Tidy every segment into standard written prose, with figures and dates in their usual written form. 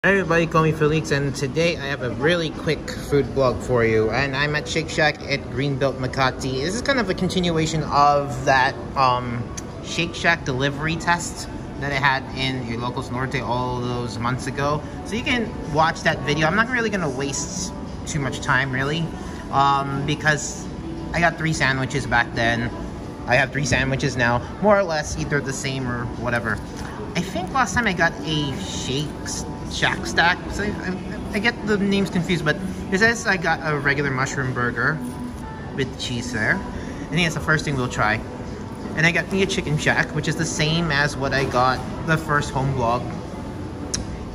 Hi everybody, call me Felix, and today I have a really quick food vlog for you. And I'm at Shake Shack at Greenbelt, Makati. This is kind of a continuation of that Shake Shack delivery test that I had in your Locos Norte all those months ago. So you can watch that video. I'm not really going to waste too much time really, because I got 3 sandwiches back then. I have 3 sandwiches now, more or less either the same or whatever. I think last time I got a Shake Shack stack, so I get the names confused, but it says I got a regular mushroom burger with cheese there. I think that's the first thing we'll try. And I got me a chicken shack, which is the same as what I got the first home vlog.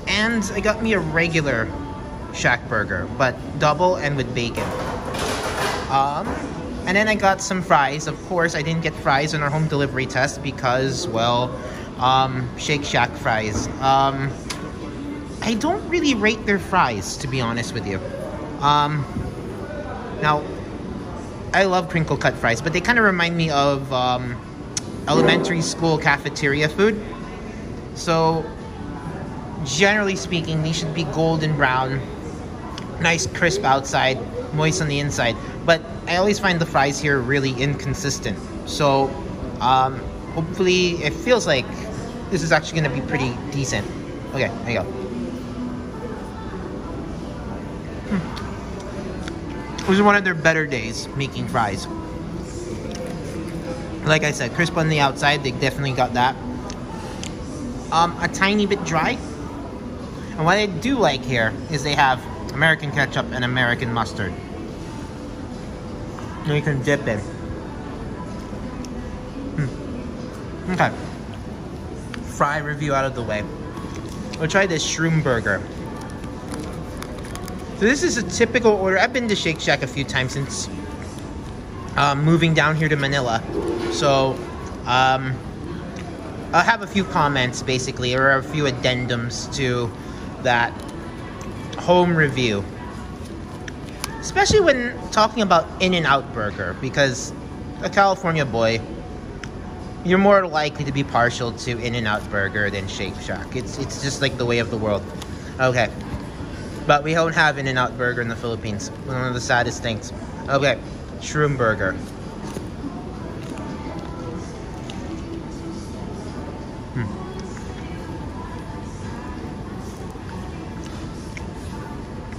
And I got me a regular shack burger, but double and with bacon. And then I got some fries. Of course, I didn't get fries in our home delivery test because, well, Shake Shack fries. I don't really rate their fries, to be honest with you. Now, I love crinkle cut fries, but they kind of remind me of elementary school cafeteria food. So, generally speaking, they should be golden brown, nice crisp outside, moist on the inside. But I always find the fries here really inconsistent. So, hopefully, it feels like this is actually going to be pretty decent. Okay, there you go. It was one of their better days making fries. Like I said, crisp on the outside, they definitely got that. A tiny bit dry. And what I do like here is they have American ketchup and American mustard. And you can dip in. Okay. Fry review out of the way. We'll try this Shroom Burger. So this is a typical order. I've been to Shake Shack a few times since moving down here to Manila. So I'll have a few comments basically, or a few addendums to that home review. Especially when talking about In-N-Out Burger, because a California boy, you're more likely to be partial to In-N-Out Burger than Shake Shack. It's just like the way of the world. Okay. But we don't have In-N-Out Burger in the Philippines. One of the saddest things. Okay, Shroom Burger.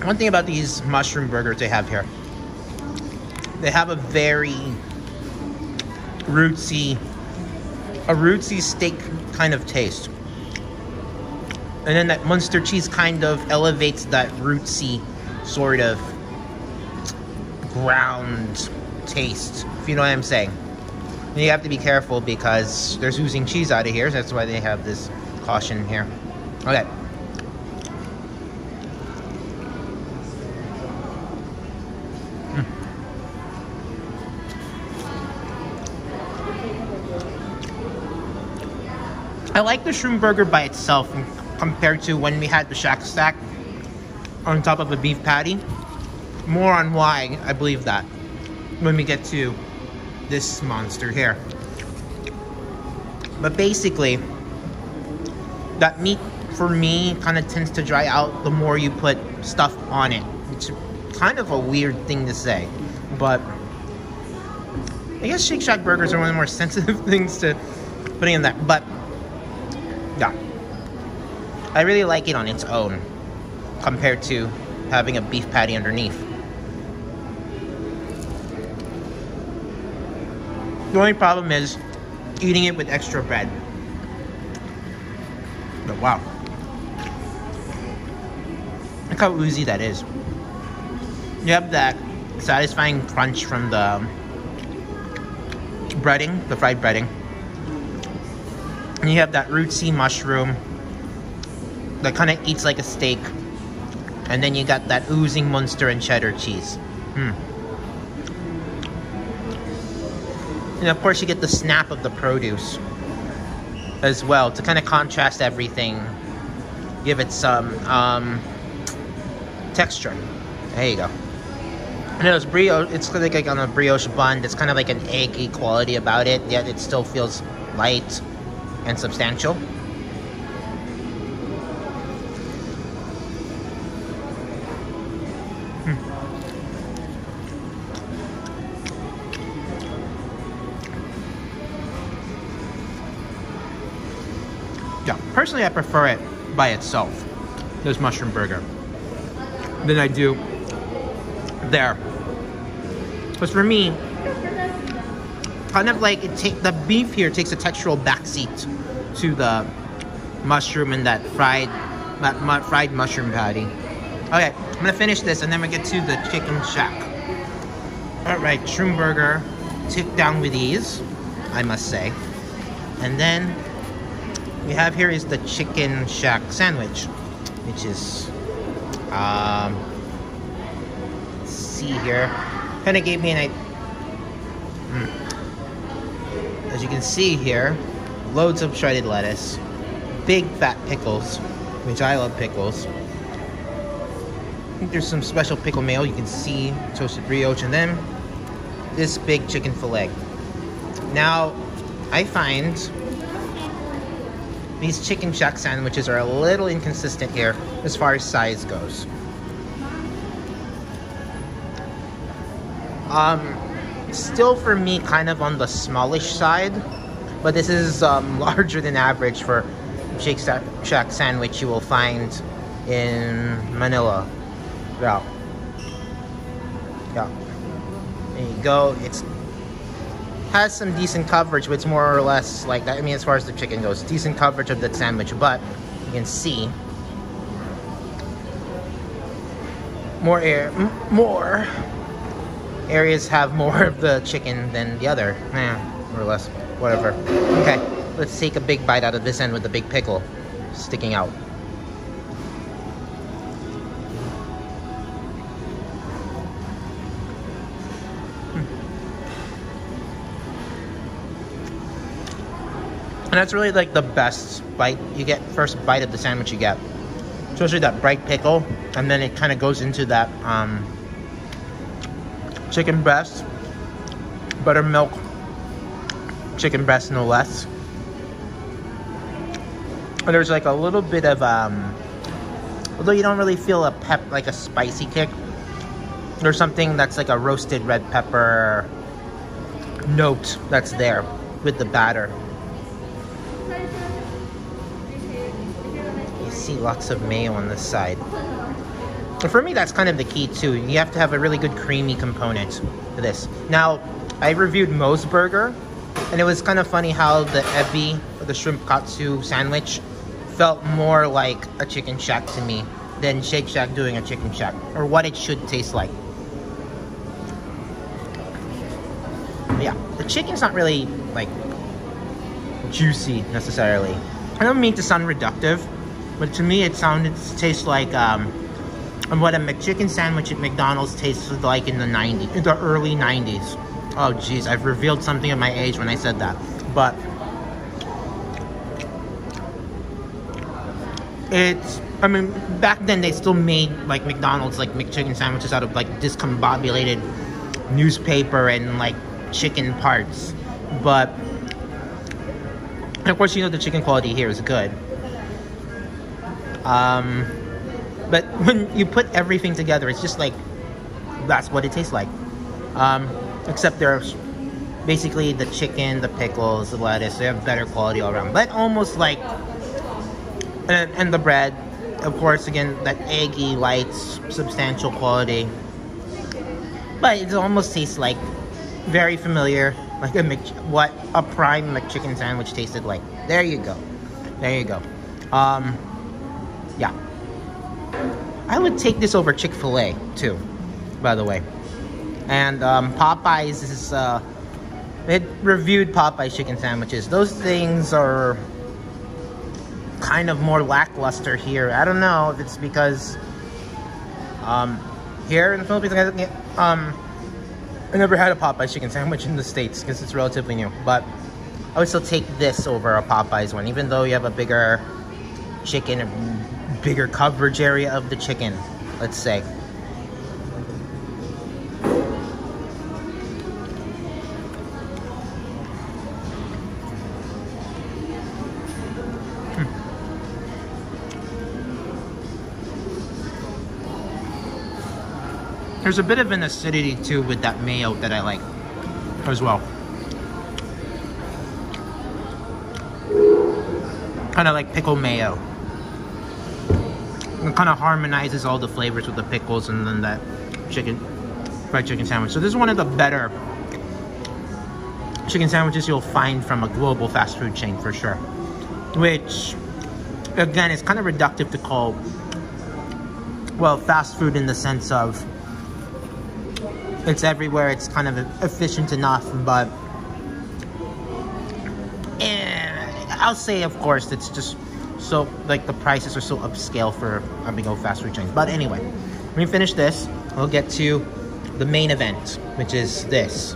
One thing about these mushroom burgers they have here, they have a very rootsy steak kind of taste. And then that Munster cheese kind of elevates that rootsy sort of ground taste, if you know what I'm saying. And you have to be careful because there's oozing cheese out of here, so that's why they have this caution here. Okay. I like the Shroom Burger by itself compared to when we had the Shack Stack on top of a beef patty. More on why I believe that when we get to this monster here. But basically, that meat for me kind of tends to dry out the more you put stuff on it. It's kind of a weird thing to say, but I guess Shake Shack burgers are one of the more sensitive things to putting in there. But yeah, I really like it on its own compared to having a beef patty underneath. The only problem is eating it with extra bread. But wow, look how oozy that is. You have that satisfying crunch from the breading, the fried breading. And you have that rootsy mushroom that kind of eats like a steak. And then you got that oozing Munster and cheddar cheese. And of course you get the snap of the produce as well to kind of contrast everything. Give it some texture. There you go. And it's brioche, it's like on a brioche bun. It's kind of like an eggy quality about it, yet it still feels light and substantial. Yeah, personally I prefer it by itself, this mushroom burger, than I do there. Because for me, kind of like the beef here takes a textural backseat to the mushroom and that fried mushroom patty. Okay, I'm gonna finish this and then we get to the chicken shack. All right, Shroom Burger, tick down with ease, I must say. And then we have here is the chicken shack sandwich, which is, let's see here, kind of gave me an idea. As you can see here, loads of shredded lettuce, big fat pickles, which I love pickles. I think there's some special pickle mayo. You can see toasted brioche, and then this big chicken fillet. Now, I find these chicken shack sandwiches are a little inconsistent here as far as size goes. Still for me kind of on the smallish side, but this is larger than average for Shake Shack sandwich you will find in Manila. Yeah. There you go. It's has some decent coverage, but it's more or less like that. I mean, as far as the chicken goes, decent coverage of the sandwich, but you can see more areas have more of the chicken than the other. More or less, whatever. Okay, let's take a big bite out of this end with the big pickle sticking out. And that's really like the best bite you get, first bite of the sandwich you get. Especially that bright pickle, and then it kind of goes into that chicken breast, buttermilk chicken breast no less. And there's like a little bit of, although you don't really feel like a spicy kick, there's something that's like a roasted red pepper note that's there with the batter. See lots of mayo on this side. And for me, that's kind of the key too. You have to have a really good creamy component to this. Now, I reviewed Moe's Burger, and it was kind of funny how the ebi, or the shrimp katsu sandwich, felt more like a chicken shack to me than Shake Shack doing a chicken shack, or what it should taste like. But yeah, the chicken's not really like juicy necessarily. I don't mean to sound reductive, but to me, it tastes like what a McChicken sandwich at McDonald's tasted like in the early 90s. Oh, geez, I've revealed something of my age when I said that. But I mean, back then they still made like McDonald's like McChicken sandwiches out of like discombobulated newspaper and like chicken parts. But of course, you know the chicken quality here is good. But when you put everything together, it's just like, that's what it tastes like. Except there's basically the chicken, the pickles, the lettuce, they have better quality all around. But almost like, and the bread, of course, again, that eggy, light, substantial quality. But it almost tastes like very familiar, like what a prime McChicken sandwich tasted like. There you go. There you go. Yeah. I would take this over Chick-fil-A, too, by the way. And Popeyes is, it reviewed Popeyes chicken sandwiches. Those things are kind of more lackluster here. I don't know if it's because here in the Philippines, I never had a Popeyes chicken sandwich in the States because it's relatively new. But I would still take this over a Popeyes one, even though you have a bigger chicken, a bigger coverage area of the chicken, let's say. There's a bit of an acidity too with that mayo that I like as well. Kind of like pickle mayo. It kind of harmonizes all the flavors with the pickles and then that fried chicken sandwich. So this is one of the better chicken sandwiches you'll find from a global fast food chain for sure. Which, again, is kind of reductive to call, well, fast food in the sense of it's everywhere, it's kind of efficient enough, but I'll say, of course, it's just so, like, the prices are so upscale for a big old fast food chains. But anyway, when we finish this, we'll get to the main event, which is this,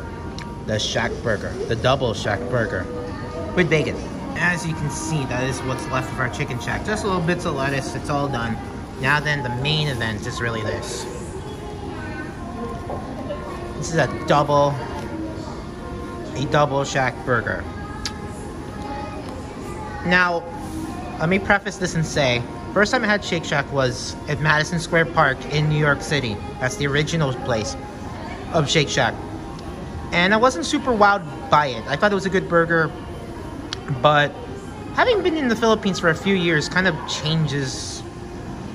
the Shack Burger, the double Shack Burger with bacon. As you can see, that is what's left of our chicken shack. Just little bits of lettuce, it's all done. Now then, the main event is really this. This is a double Shack Burger. Now, let me preface this and say, first time I had Shake Shack was at Madison Square Park in New York City. That's the original place of Shake Shack. And I wasn't super wowed by it. I thought it was a good burger, but having been in the Philippines for a few years kind of changes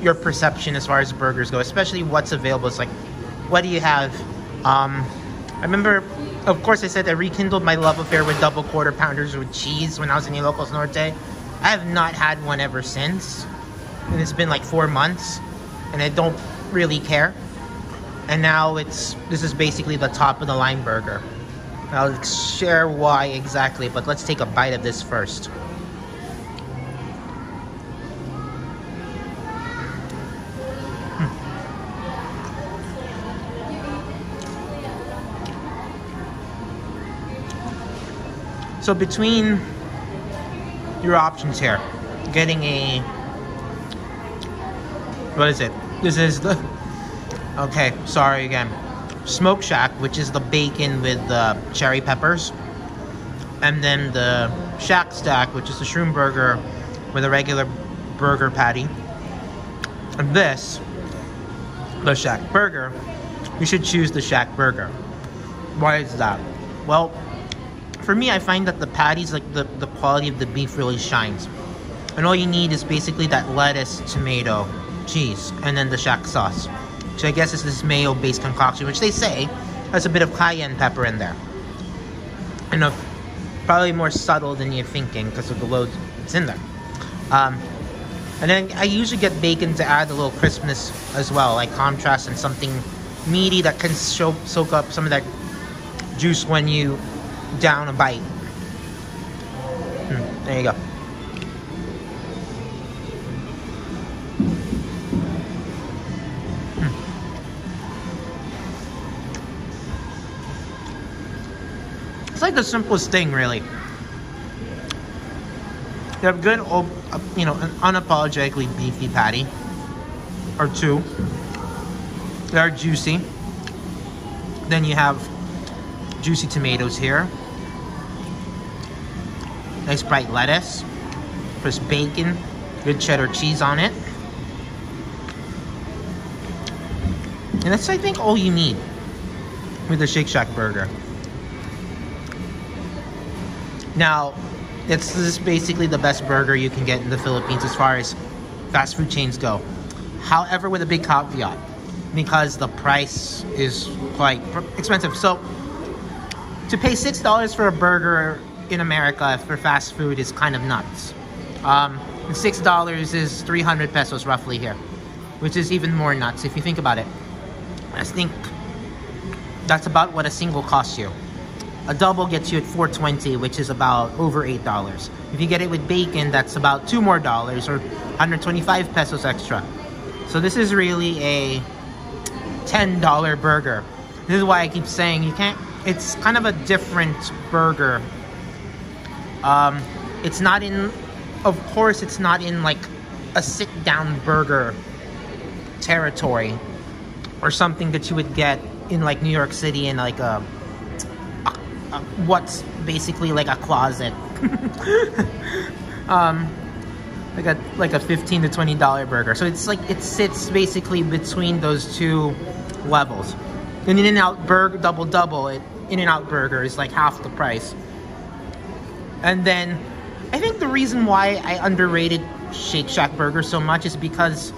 your perception as far as burgers go, especially what's available. It's like, what do you have? I remember, of course, I said I rekindled my love affair with double quarter pounders with cheese when I was in Ilocos Norte. I have not had one ever since, and it's been like 4 months, and I don't really care. And now this is basically the top of the line burger. I'll share why exactly, but let's take a bite of this first. So between your options here, getting a, what is it? This is the, okay, sorry again. Smoke Shack, which is the bacon with the cherry peppers. And then the Shack Stack, which is the Shroom Burger with a regular burger patty. And this, the Shack Burger, you should choose the Shack Burger. Why is that? Well, for me, I find that the patties, like the quality of the beef really shines. And all you need is basically that lettuce, tomato, cheese, and then the Shack sauce. So I guess it's this mayo-based concoction, which they say has a bit of cayenne pepper in there. And probably more subtle than you're thinking because of the load that's in there. And then I usually get bacon to add a little crispness as well, like contrast and something meaty that can soak up some of that juice when you down a bite. There you go. It's like the simplest thing, really. You have good, you know, an unapologetically beefy patty or two. They are juicy. Then you have juicy tomatoes here. Nice bright lettuce. Crisp bacon. Good cheddar cheese on it. And that's, I think, all you need with the Shake Shack burger. Now, this is basically the best burger you can get in the Philippines as far as fast food chains go. However, with a big caveat, because the price is quite expensive. So, to pay $6 for a burger in America for fast food is kind of nuts. $6 is 300 pesos roughly here, which is even more nuts if you think about it. I think that's about what a single costs you. A double gets you at $4.20, which is about over $8. If you get it with bacon, that's about $2 more or 125 pesos extra. So this is really a $10 burger. This is why I keep saying you can't. It's kind of a different burger. It's not in, of course, it's not in like a sit-down burger territory or something that you would get in like New York City in like a what's basically like a closet. like a $15 to $20 burger. So it's like it sits basically between those two levels. An In-N-Out Burger double, In-N-Out Burger is like half the price. And then, I think the reason why I underrated Shake Shack Burger so much is because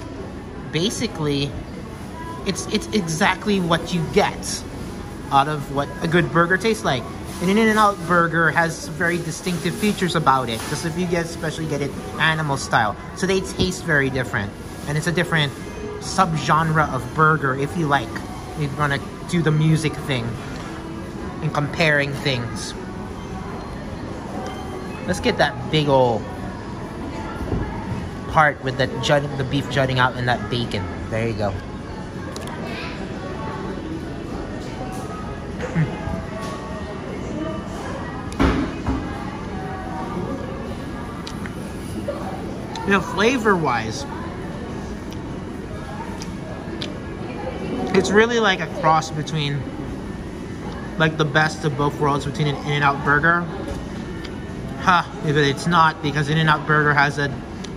basically, it's exactly what you get out of what a good burger tastes like. And an In-N-Out Burger has very distinctive features about it, because if you especially get it animal style. So they taste very different. And it's a different subgenre of burger, if you like. If you want to do the music thing and comparing things. Let's get that big old part with the beef jutting out and that bacon. There you go. You know, flavor-wise, it's really like a cross between like the best of both worlds between an In-N-Out Burger. If it's not, because In-N-Out Burger has a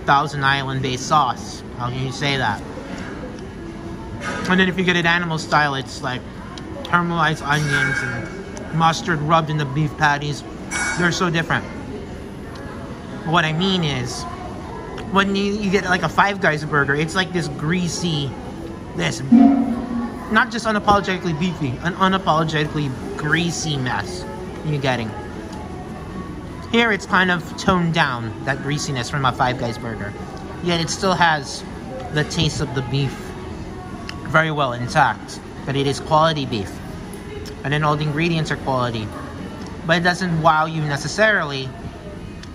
Thousand Island based sauce. How can you say that? And then if you get it animal style, it's like caramelized onions and mustard rubbed in the beef patties. They're so different. What I mean is, when you get like a Five Guys burger, it's like this greasy, this not just unapologetically beefy, an unapologetically greasy mess you're getting. Here it's kind of toned down, that greasiness from a Five Guys burger. Yet it still has the taste of the beef very well intact. But it is quality beef. And then all the ingredients are quality. But it doesn't wow you necessarily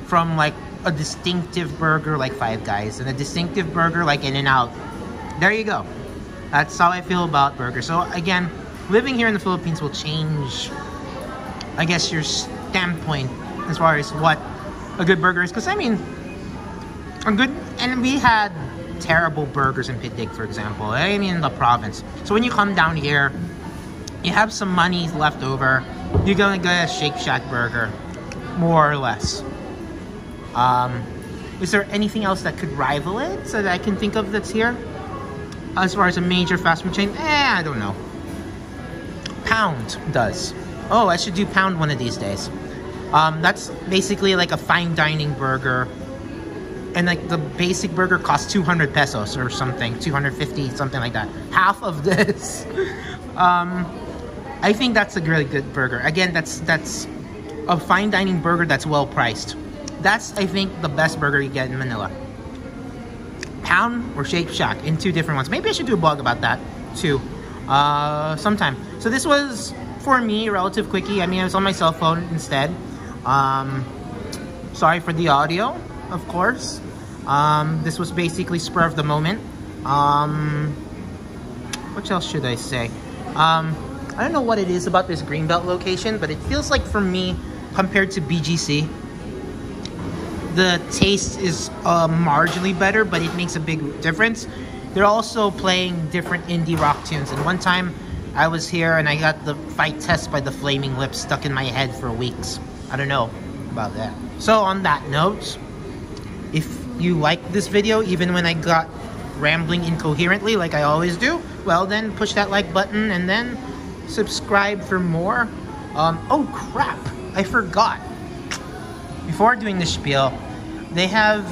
from like a distinctive burger like Five Guys and a distinctive burger like In-N-Out. There you go. That's how I feel about burgers. So again, living here in the Philippines will change, I guess, your standpoint as far as what a good burger is. Because I mean, and we had terrible burgers in Pidig, for example. I mean, in the province. So when you come down here, you have some money left over, you're gonna get a Shake Shack burger, more or less. Is there anything else that could rival it so that I can think of that's here? As far as a major fast food chain, I don't know. Pound does. Oh, I should do Pound one of these days. That's basically like a fine dining burger. And like the basic burger costs 200 pesos or something, 250, something like that. Half of this. I think that's a really good burger. Again, that's a fine dining burger that's well priced. That's, I think, the best burger you get in Manila. Pound or Shake Shack in two different ones. Maybe I should do a blog about that too sometime. So this was, for me, a relative quickie. I mean, I was on my cell phone instead. Sorry for the audio, of course. This was basically spur of the moment. What else should I say? I don't know what it is about this Greenbelt location, but it feels like, for me, compared to BGC, the taste is marginally better, but it makes a big difference. They're also playing different indie rock tunes. And one time I was here and I got the Fight Test by the Flaming Lips stuck in my head for weeks. I don't know about that. So on that note, if you like this video, even when I got rambling incoherently like I always do, well then push that like button and then subscribe for more. Oh crap, I forgot. Before doing the spiel, they have,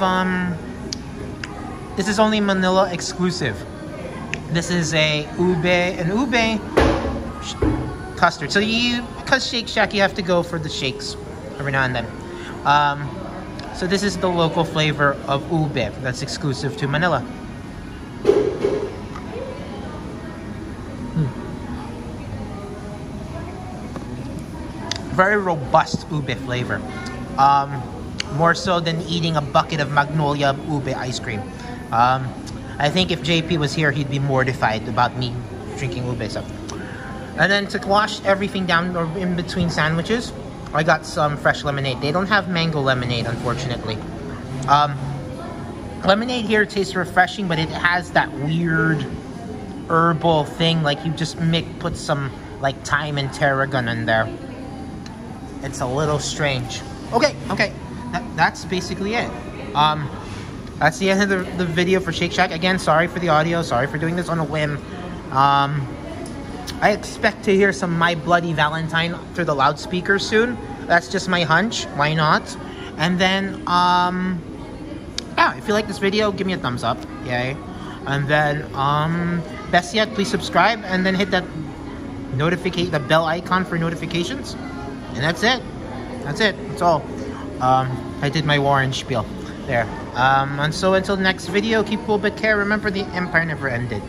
this is only Manila exclusive. This is an Ube Custard. So because Shake Shack, you have to go for the shakes every now and then. So this is the local flavor of Ube that's exclusive to Manila. Very robust Ube flavor. More so than eating a bucket of Magnolia Ube ice cream. I think if JP was here, he'd be mortified about me drinking Ube stuff. And then to wash everything down or in between sandwiches, I got some fresh lemonade. They don't have mango lemonade, unfortunately. Lemonade here tastes refreshing, but it has that weird herbal thing. Like you just put some like thyme and tarragon in there. It's a little strange. Okay. That's basically it. That's the end of the video for Shake Shack. Again, sorry for the audio. Sorry for doing this on a whim. I expect to hear some My Bloody Valentine through the loudspeaker soon. That's just my hunch. Why not? And then, yeah, if you like this video, give me a thumbs up. Yay. And then, best yet, please subscribe and then hit that the bell icon for notifications. And that's it. That's all. I did my Warren spiel there. And so until the next video, keep cool but care. Remember, the empire never ended.